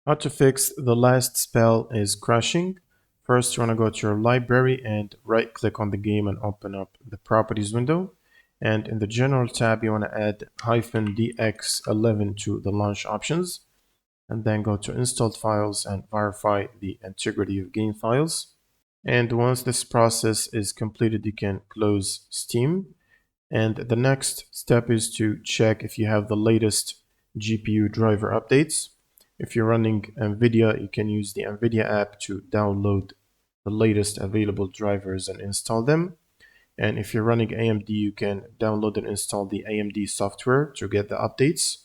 How to fix the last spell is crashing. First, you want to go to your library and right click on the game and open up the properties window. And in the general tab, you want to add -dx11 to the launch options. And then go to installed files and verify the integrity of game files. And once this process is completed, you can close Steam. And the next step is to check if you have the latest GPU driver updates. If you're running NVIDIA, you can use the NVIDIA app to download the latest available drivers and install them. And if you're running AMD, you can download and install the AMD software to get the updates.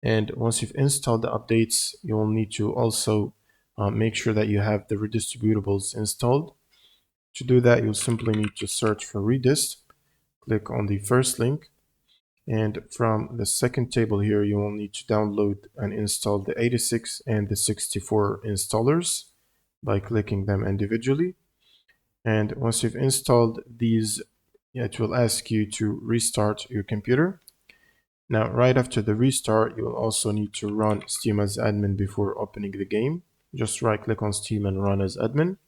And once you've installed the updates, you will need to also make sure that you have the redistributables installed. To do that, you'll simply need to search for redist, click on the first link, and from the second table here, you will need to download and install the 86 and the 64 installers by clicking them individually. And once you've installed these, it will ask you to restart your computer. Now, right after the restart, you will also need to run Steam as admin before opening the game. Just right click on Steam and run as admin.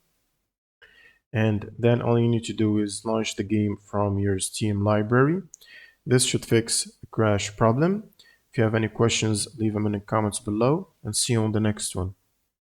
And then all you need to do is launch the game from your Steam library. This should fix the crash problem. If you have any questions, leave them in the comments below, and see you on the next one.